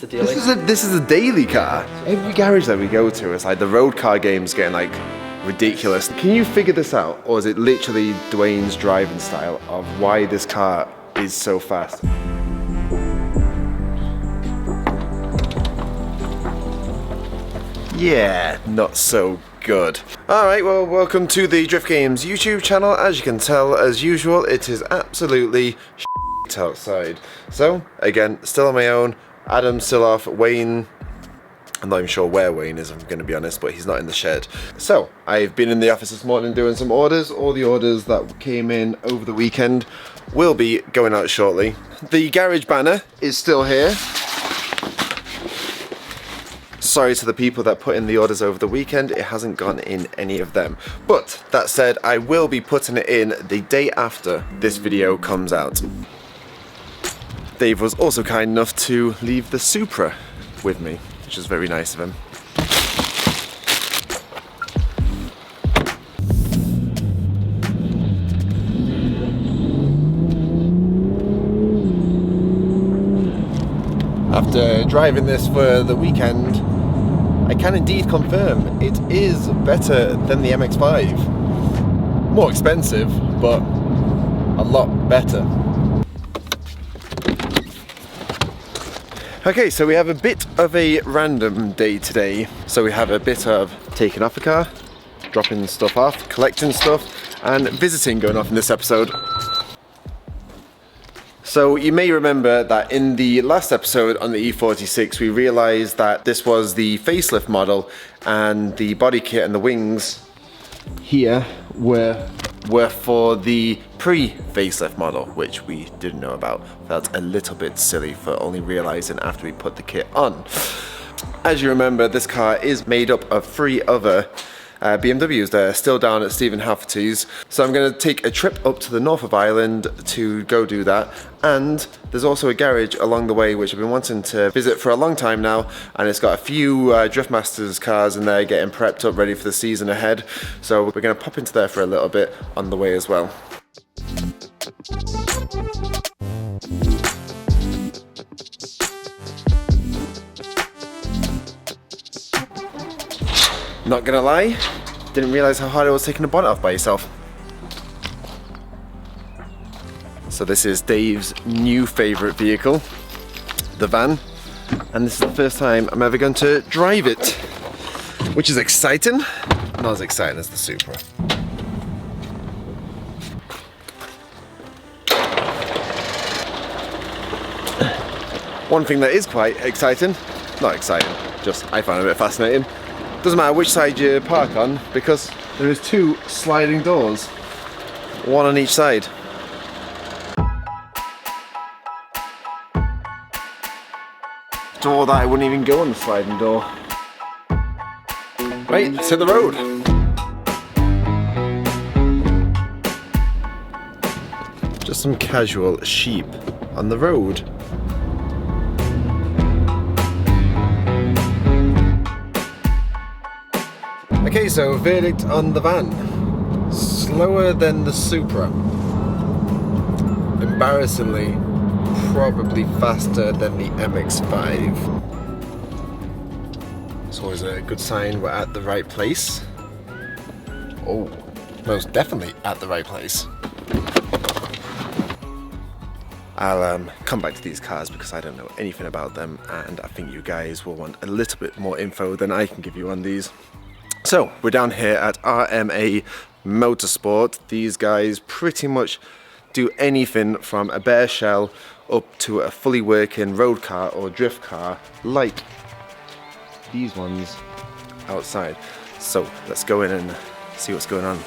This is a daily car. Every garage that we go to, it's like the road car game's getting like ridiculous. Can you figure this out, or is it literally Duane's driving style of why this car is so fast? Yeah, not so good. Alright, well, welcome to the Drift Games YouTube channel. As you can tell, as usual, it is absolutely shit outside. So, again, still on my own. Adam's still off. Wayne, I'm not even sure where Wayne is, if I'm going to be honest, but he's not in the shed. So, I've been in the office this morning doing some orders. All the orders that came in over the weekend will be going out shortly. The garage banner is still here. Sorry to the people that put in the orders over the weekend, it hasn't gone in any of them. But that said, I will be putting it in the day after this video comes out. Dave was also kind enough to leave the Supra with me, which is very nice of him. After driving this for the weekend, I can indeed confirm it is better than the MX-5. More expensive, but a lot better. Okay, so we have a bit of a random day today. So we have a bit of taking off the car, dropping stuff off, collecting stuff, and visiting going off in this episode. So you may remember that in the last episode on the E46 we realised that this was the facelift model and the body kit and the wings here were for the pre-facelift model, which we didn't know about. Felt a little bit silly for only realising after we put the kit on. As you remember, this car is made up of 3 other BMWs. They're still down at Stephen Hafferty's. So I'm going to take a trip up to the north of Ireland to go do that. And there's also a garage along the way which I've been wanting to visit for a long time now, and it's got a few Driftmasters cars in there getting prepped up ready for the season ahead. So we're going to pop into there for a little bit on the way as well. Not gonna lie, didn't realise how hard it was taking the bonnet off by yourself. So this is Dave's new favourite vehicle, the van, and this is the first time I'm ever going to drive it, which is exciting, not as exciting as the Supra. One thing that is quite exciting, not exciting, just I find it a bit fascinating. Doesn't matter which side you park on, because there is 2 sliding doors, one on each side. Door that I wouldn't even go on the sliding door. Right, let's hit the road. Just some casual sheep on the road. Okay, so verdict on the van. Slower than the Supra. Embarrassingly, probably faster than the MX-5. It's always a good sign we're at the right place. Oh, most definitely at the right place. I'll come back to these cars because I don't know anything about them, and I think you guys will want a little bit more info than I can give you on these. So, we're down here at RMA Motorsport. These guys pretty much do anything from a bare shell up to a fully working road car or drift car, like these ones outside. So, let's go in and see what's going on.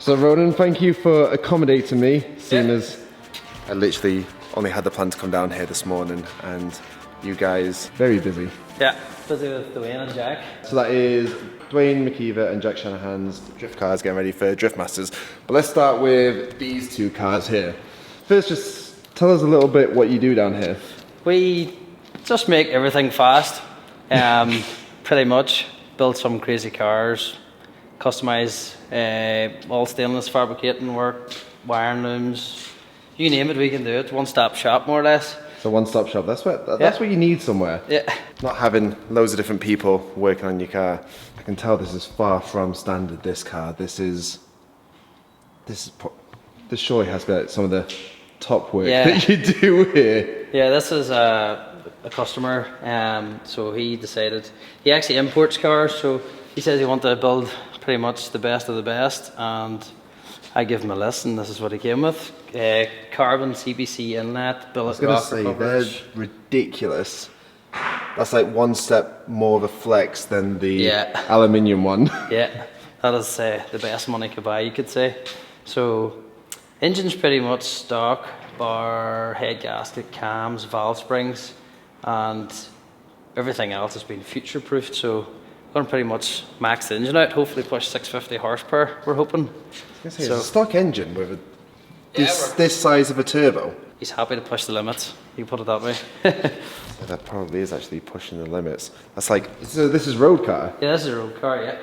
So Ronan, thank you for accommodating me, seeing as I literally only had the plan to come down here this morning and you guys. Very busy. Yeah, busy with Duane and Jack. So that is Duane, McKeever and Jack Shanahan's drift cars getting ready for Drift Masters. But let's start with these two cars here. First, just tell us a little bit what you do down here. We just make everything fast, pretty much. Build some crazy cars, customise all stainless fabricating work, wiring looms, you name it, we can do it. One-stop shop, more or less. So one-stop shop, that's what you need somewhere. Yeah. Not having loads of different people working on your car. I can tell this is far from standard, this car. This surely has got some of the top work that you do here. Yeah, this is a customer, so he decided, he actually imports cars, so he says he wants to build pretty much the best of the best, and I give him a list, and this is what he came with. Carbon CBC inlet, billet rocker covers. I was going to say, they're ridiculous. That's like one step more of a flex than the aluminium one. Yeah, that is the best money could buy, you could say. So, engine's pretty much stock, bar, head gasket, cams, valve springs, and everything else has been future-proofed, so going to pretty much max the engine out, hopefully push 650 horsepower, we're hoping. It's a stock engine with this size of a turbo. He's happy to push the limits, you can put it that way. So that probably is actually pushing the limits. That's like, so this is road car? Yeah, this is a road car, yeah.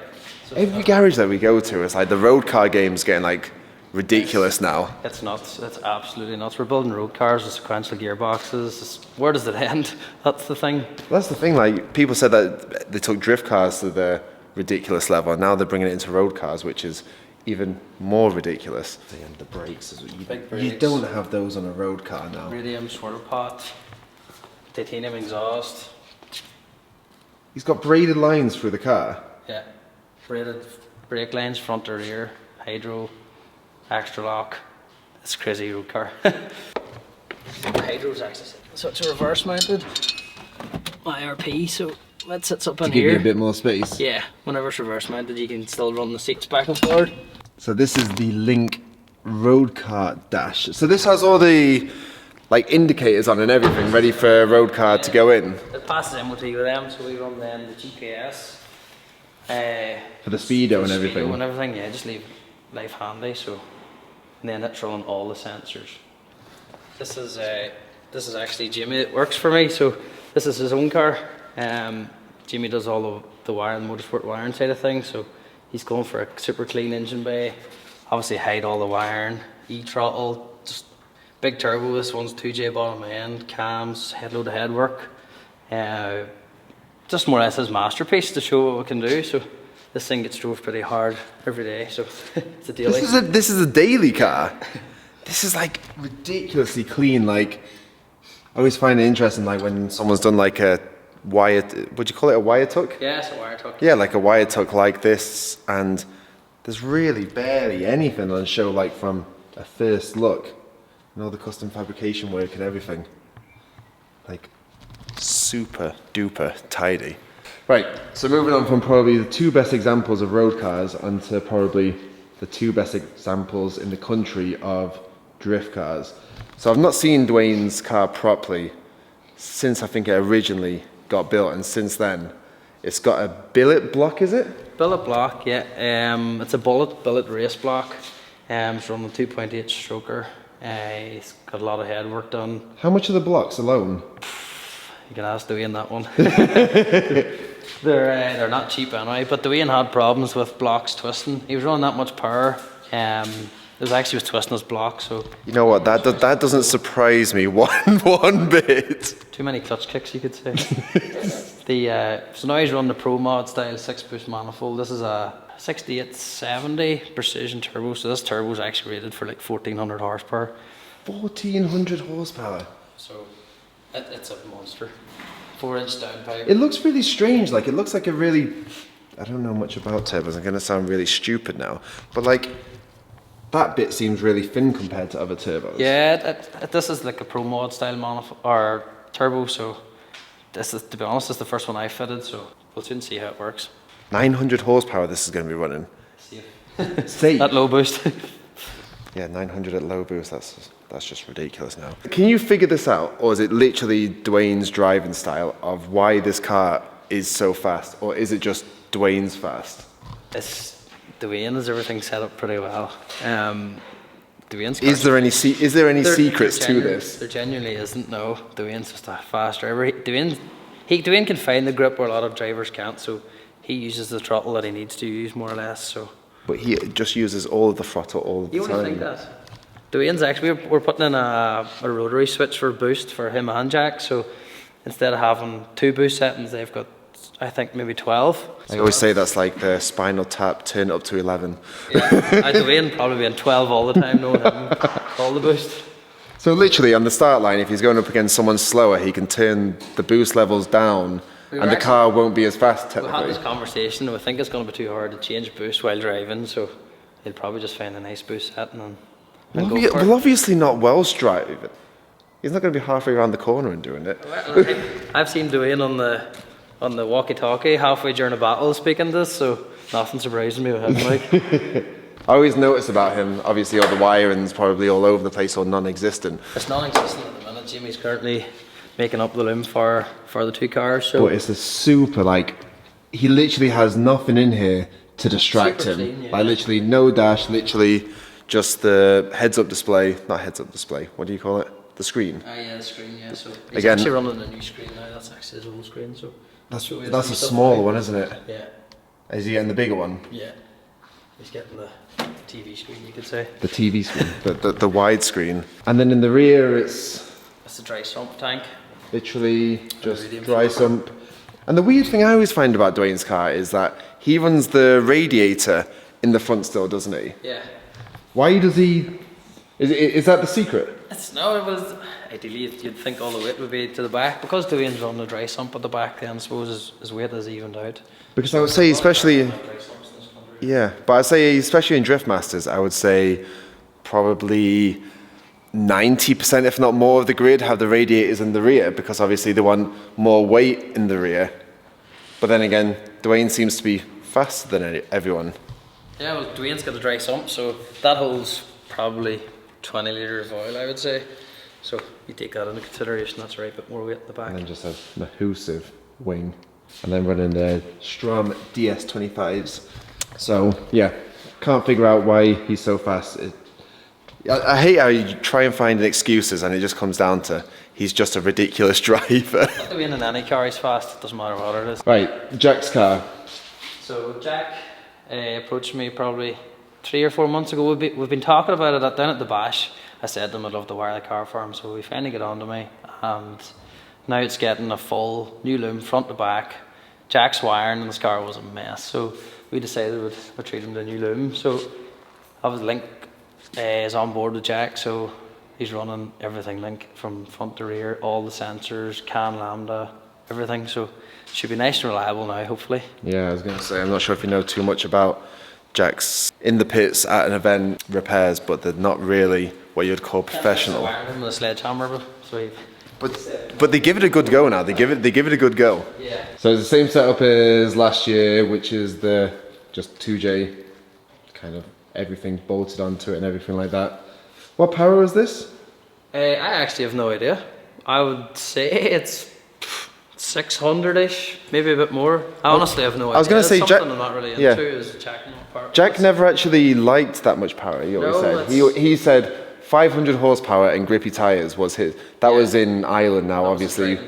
So every garage that we go to, it's like the road car game's getting like ridiculous now. It's nuts, it's absolutely nuts. We're building road cars with sequential gearboxes. Where does it end? That's the thing. That's the thing, like people said that they took drift cars to the ridiculous level, and now they're bringing it into road cars, which is even more ridiculous. And the brakes, you don't have those on a road car now. Radium swirl pot, titanium exhaust. He's got braided lines through the car. Yeah, braided brake lines, front to rear, hydro, extra lock. It's a crazy road car. Hydro's actually, so it's a reverse mounted IRP, so that sits up in here. To give you a bit more space. Yeah, whenever it's reverse mounted you can still run the seats back and forward. So this is the Link road car dash. So this has all the like indicators on and everything ready for a road car to go in. It passes MOT with them, so we run then the GPS. For the speedo and everything. And everything, yeah, just leave life handy. So, and then it's running all the sensors. This is actually Jimmy that works for me. So this is his own car. Jimmy does all of the wiring, motorsport wiring side of things. So he's going for a super clean engine bay. Obviously hide all the wiring, e-throttle, just big turbo. This one's 2J bottom end, cams, head load of head work. Just more or less his masterpiece to show what we can do. So this thing gets drove pretty hard every day. So it's a daily. This is a daily car. This is like ridiculously clean. Like I always find it interesting, like when someone's done like a wire. Would you call it a wire tuck? Yeah, it's a wire tuck. Yeah, like a wire tuck like this, and there's really barely anything on show, like from a first look, and all the custom fabrication work and everything. Like super duper tidy. Right, so moving on from probably the two best examples of road cars onto probably the two best examples in the country of drift cars. So I've not seen Duane's car properly since I think it originally got built, and since then it's got a billet block, is it? Billet block, yeah. It's a billet race block. It's running 2.8 stroker. It's got a lot of head work done. How much are the blocks alone? You can ask Duane that one. They're not cheap anyway, but Duane had problems with blocks twisting. He was running that much power. It was actually twisting his block, so. You know what? That doesn't surprise me one bit. Too many clutch kicks, you could say. So now he's running the Pro Mod style 6-boost manifold. This is a 6870 precision turbo. So this turbo is actually rated for like 1400 horsepower. 1400 horsepower. So it's a monster. 4-inch downpipe. It looks really strange. Like it looks like a really. I don't know much about turbos. I'm gonna sound really stupid now, but like. That bit seems really thin compared to other turbos. Yeah, this is like a Pro Mod style manifold or turbo, so this is, to be honest, this is the first one I fitted, so we'll soon see how it works. 900 horsepower this is going to be running. Safe. Safe. That low boost. Yeah, 900 at low boost, that's just ridiculous now. Can you figure this out, or is it literally Duane's driving style of why this car is so fast, or is it just Duane's fast? It's Duane has everything set up pretty well. Duane's Is there any secrets to this? There genuinely isn't. No, Duane's just a fast driver. Duane can find the grip where a lot of drivers can't, so he uses the throttle that he needs to use more or less. So. But he just uses all of the throttle all the time. You wouldn't think that. Duane's actually, we're putting in a rotary switch for boost for him and Jack, so instead of having 2 boost settings, they've got, I think, maybe 12. I always say that's like the Spinal Tap turn up to 11. Yeah, Duane probably being 12 all the time, knowing him, all the boost. So literally on the start line, if he's going up against someone slower, he can turn the boost levels down and the car won't be as fast technically. We had this conversation, we think it's going to be too hard to change boost while driving, so he'll probably just find a nice boost setting and go for it. Well, obviously not Welsh driving. He's not going to be halfway around the corner and doing it. I've seen Duane on the walkie-talkie halfway during a battle speaking this, so nothing surprising me with him. Like. I always notice about him, obviously all the wiring's probably all over the place or non-existent. It's non-existent at the minute. Jimmy's currently making up the loom for the 2 cars. So. But it's a super, like, he literally has nothing in here to distract Super him. clean, yeah. Like literally no dash, literally just the heads-up display, not heads-up display, what do you call it? The screen. Yeah, the screen, yeah. So he's Again, actually running a new screen now, that's actually his old screen. So that's a smaller one, isn't it? Yeah. Is he getting the bigger one? Yeah. He's getting the TV screen, you could say. The TV screen, the wide screen. And then in the rear it's the dry sump tank. Literally just dry sump. And the weird thing I always find about Duane's car is that he runs the radiator in the front still, doesn't he? Yeah. Why does he... Is that the secret? No, it was... Ideally, you'd think all the weight would be to the back. Because Duane's running the dry sump at the back, then I suppose his weight is evened out. Because I would say especially... Yeah, but I'd say especially in Drift Masters, I would say probably 90%, if not more, of the grid have the radiators in the rear because obviously they want more weight in the rear. But then again, Duane seems to be faster than everyone. Yeah, well, Duane's got a dry sump, so that holds probably 20 litres of oil, I would say. So you take that into consideration, that's right, a bit more weight at the back. And then just a massive wing. And then running the STROM DS25s. So, yeah, can't figure out why he's so fast. I hate how you try and find excuses and it just comes down to he's just a ridiculous driver. Duane in any car is fast, it doesn't matter what it is. Right, Jack's car. So Jack approached me probably 3 or 4 months ago. We've been talking about it down at the bash. I said to him I'd love to wire the car for him, so we finally got on to me. And now it's getting a full new loom front to back. Jack's wiring and this car was a mess, so we decided we'd treat him to a new loom. So obviously Link is on board with Jack, so he's running everything Link from front to rear, all the sensors, CAN, Lambda, everything. So it should be nice and reliable now, hopefully. Yeah, I was going to say, I'm not sure if you know too much about Jack's in the pits at an event repairs, but they're not really what you'd call professional. Wiring him with a sledgehammer, so But they give it a good go now. They give it a good go. Yeah. So it's the same setup as last year, which is the just 2J, kind of everything bolted onto it and everything like that. What power is this? I actually have no idea. I would say it's 600-ish, maybe a bit more. I honestly have no idea. I was going to say Jack. I'm not really into is checking power. Jack never actually liked that much power. He always said he said 500 horsepower and grippy tyres was his. That was in Ireland now, obviously.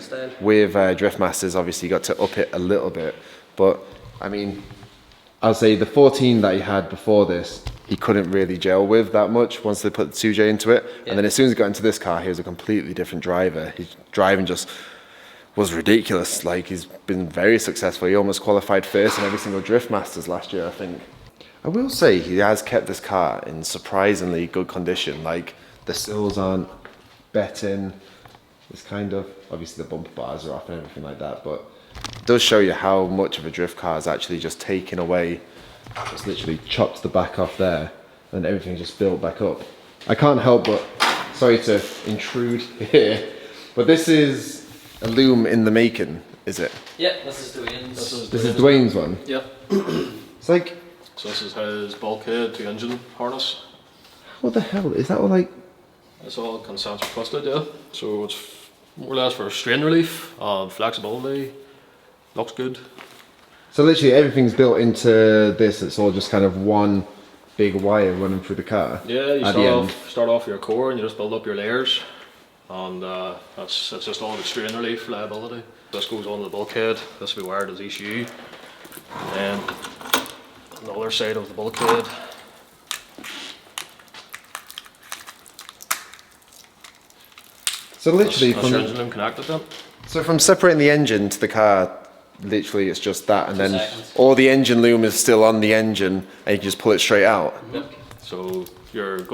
With Drift Masters, obviously, you got to up it a little bit. But, I mean, I'll say the 14 that he had before this, he couldn't really gel with that much once they put the 2J into it. Yeah. And then as soon as he got into this car, he was a completely different driver. His driving just was ridiculous. Like, he's been very successful. He almost qualified first in every single Drift Masters last year, I think. I will say he has kept this car in surprisingly good condition. Like, the sills aren't betting. It's kind of, obviously the bumper bars are off and everything like that, but it does show you how much of a drift car is actually just taken away. Just literally chops the back off there and everything's just built back up. I can't help but, sorry to intrude here, but this is a loom in the making, is it? Yeah, this is Duane's. This is Duane's one? Yep. It's like... So this is his bulkhead to engine harness. What the hell? Is that all like... It's all concentric twisted, yeah. So it's more or less for strain relief, flexibility, looks good. So literally everything's built into this, it's all just kind of one big wire running through the car? Yeah, you start off your core and you just build up your layers. And it's just all the strain relief, reliability. This goes on the bulkhead, this will be wired as ECU. And then on the other side of the bulkhead, so literally that's engine loom connected then. So from separating the engine to the car, literally it's just that, and then all the engine loom is still on the engine and you can just pull it straight out. Yep. So you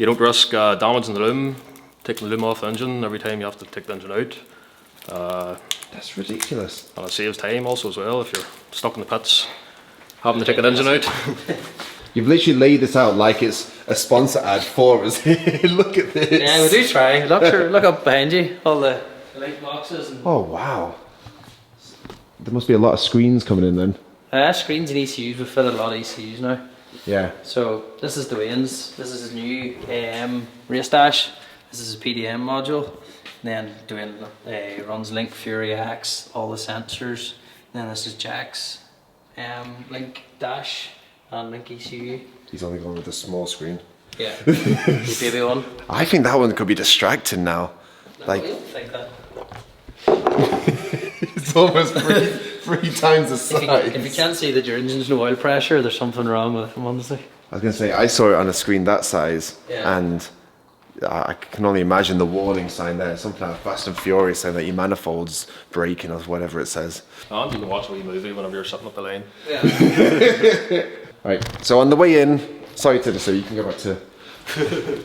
don't risk damaging the loom, taking the loom off the engine every time you have to take the engine out. That's ridiculous. And it saves time also as well if you're stuck in the pits having to take an engine out. You've literally laid this out like it's a sponsor ad for us. Look at this. Yeah, we do try. Look up behind you, all the light boxes. And oh wow. There must be a lot of screens coming in then. Screens and ECUs, we've fitted a lot of ECUs now. Yeah. So this is Duane's, this is his new AM race dash, this is his PDM module. And then Duane runs Link Fury X, all the sensors. And then this is Jack's Link Dash and Link ECU. He's only going with a small screen. Yeah, the baby one. I think that one could be distracting now. No, Like, I don't think that. it's almost three times the size. If you can't see that your engine's no oil pressure, there's something wrong with it, honestly. I was going to say, I saw it on a screen that size, Yeah. and I can only imagine the warning sign there. Something like Fast and Furious saying that your manifold's breaking or whatever it says. And you can watch a wee movie whenever you're sitting up the lane. Yeah. Right, so on the way in, sorry to so you can go back to...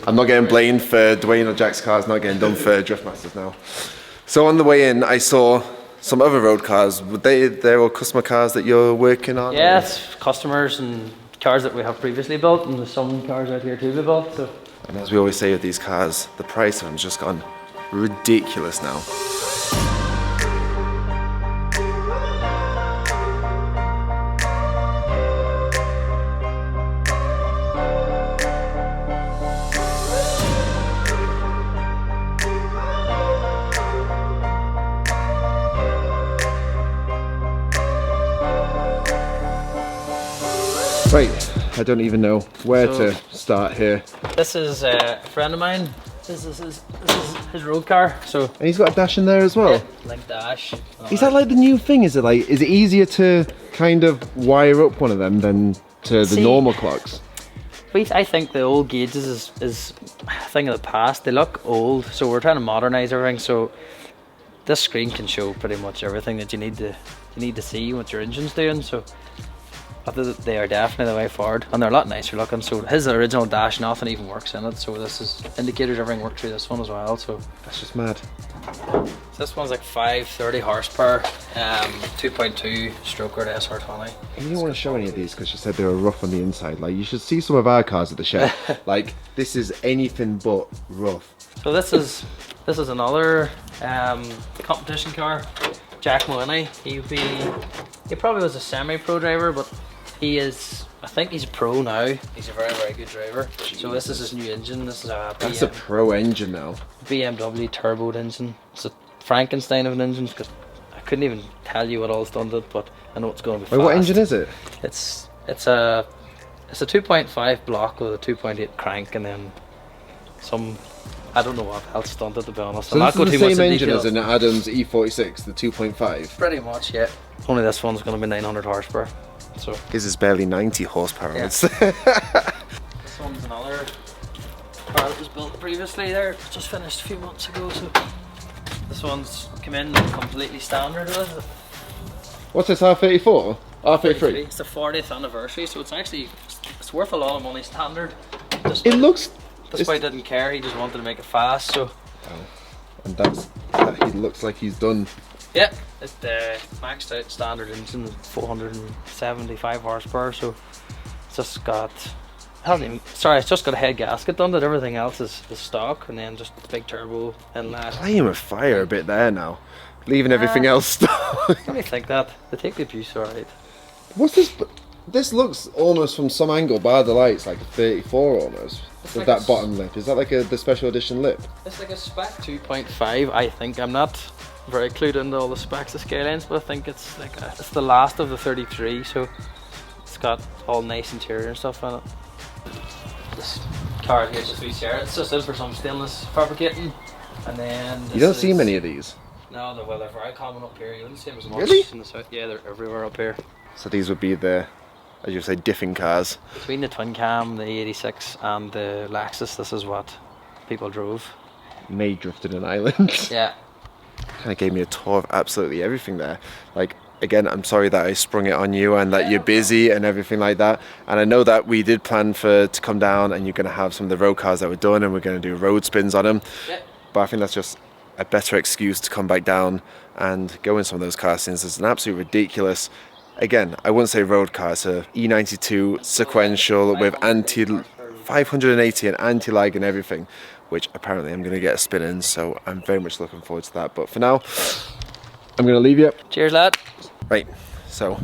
I'm not getting blamed for Duane or Jack's cars, not getting done for Driftmasters now. So on the way in, I saw some other road cars. They're all customer cars that you're working on? Yeah, it's customers and cars that we have previously built, and there's some cars out here too we built. So. And as we always say with these cars, the price of them's just gone ridiculous now. Right, I don't even know where to start here. This is a friend of mine. This is his road car. So And he's got a dash in there as well. yeah, Link Dash. Is that like the new thing? Is it easier to kind of wire up one of them than to the normal clocks? I think the old gauges is a thing of the past. They look old, so we're trying to modernise everything. So this screen can show pretty much everything that you need to see what your engine's doing. So they are definitely the way forward, and they're a lot nicer looking. So his original dash, nothing even works in it. So this is indicators, everything works through this one as well. So That's just mad. so this one's like 530 horsepower, 2.2 stroker to SR20. You didn't want to show any of these because you said they were rough on the inside. Like, you should see some of our cars at the shed. Like, this is anything but rough. So this is another competition car. Jack Mooney. He probably was a semi-pro driver, but I think he's a pro now. He's a very, very good driver. Jesus. So this is his new engine. This is a That's a pro engine now. BMW turboed engine. It's a Frankenstein of an engine because I couldn't even tell you what all it's done to it, but I know it's going to be fast. Wait, what engine is it? It's a 2.5 block with a 2.8 crank, and then some. I don't know what else done it, to be honest. So this is the same engine as an Adams E46, the 2.5? Pretty much, yeah. Only this one's going to be 900 horsepower. So His is barely 90 horsepower. Yeah. It's this one's another car that was built previously there, just finished a few months ago. So this one's come in completely standard with it. What's this, R34? R33? It's the 40th anniversary, so it's worth a lot of money standard. It looks... This guy didn't care, he just wanted to make it fast, so... And he looks like he's done. Yeah, it's the maxed out standard engine, 475 horsepower, so it's just got... it's just got a head gasket done, but everything else is stock, and then just the big turbo inlet. Playing with fire a bit there now. Leaving everything else stock. Let me think that. They take the abuse alright. What's this? This looks almost from some angle, by the lights, like a 34 almost. It's With like that bottom lip. Is that like the special edition lip? It's like a spec 2.5, I think. I'm not very clued into all the specs of Skylines, but I think it's like it's the last of the 33, so it's got all nice interior and stuff on it. This car here is just it's just for some stainless fabricating, and then You don't see many of these. No, they're very common up here. You wouldn't see them as much Really? in the south. Yeah, they're everywhere up here. So these would be the, as you say, diffing cars. Between the twin cam, the 86, and the Lexus, this is what people drove. May drifted an island. Yeah. Kind of gave me a tour of absolutely everything there. Like, again, I'm sorry that I sprung it on you and that you're busy and everything like that. And I know that we did plan to come down and you're going to have some of the road cars that were done and we're going to do road spins on them. Yeah. But I think that's just a better excuse to come back down and go in some of those castings. It's an absolute ridiculous, again, I wouldn't say road car, it's a E92 sequential with 580 and anti-lag and everything, which apparently I'm going to get a spin in, so I'm very much looking forward to that. But for now, I'm going to leave you. Cheers, lad. Right, so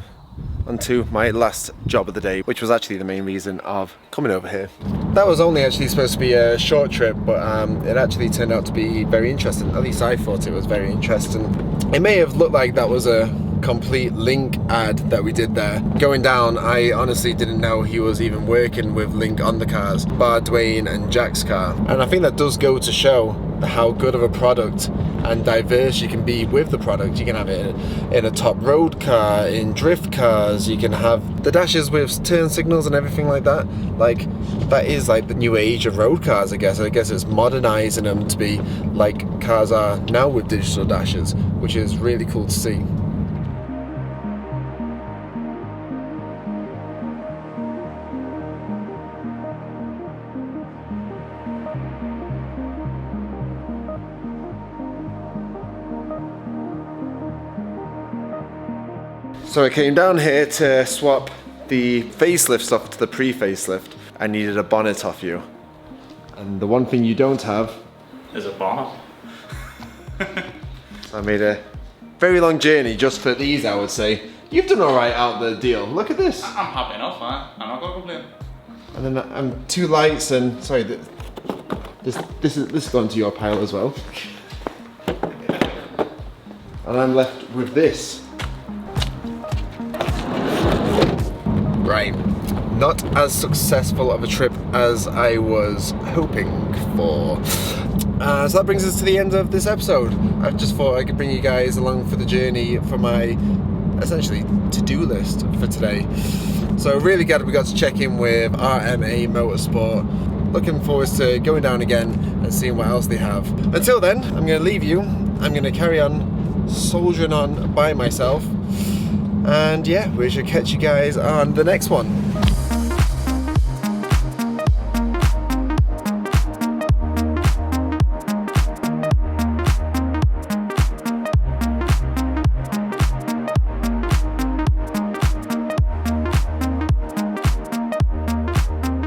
on to my last job of the day, which was actually the main reason of coming over here. That was only actually supposed to be a short trip, but it actually turned out to be very interesting. At least I thought it was very interesting. It may have looked like that was a complete Link ad that we did there. Going down, I honestly didn't know he was even working with Link on the cars, bar Duane and Jack's car. And I think that does go to show how good of a product and diverse you can be with the product. You can have it in a top road car, in drift cars, you can have the dashes with turn signals and everything like that. Like, that is like the new age of road cars, I guess. I guess it's modernizing them to be like cars are now with digital dashes, which is really cool to see. So I came down here to swap the facelift stuff to the pre-facelift. I needed a bonnet off you. And the one thing you don't have is a bonnet. I made a very long journey just for these, I would say. You've done alright out the deal. Look at this. I'm happy enough, man. I'm not gonna complain. And then two lights and, sorry, this is gone to your pile as well. And I'm left with this. Right, not as successful of a trip as I was hoping for. So that brings us to the end of this episode. I just thought I could bring you guys along for the journey for my, essentially, to-do list for today. So really glad we got to check in with RMA Motorsport. Looking forward to going down again and seeing what else they have. Until then, I'm going to leave you. I'm going to carry on soldiering on by myself. And yeah, we should catch you guys on the next one.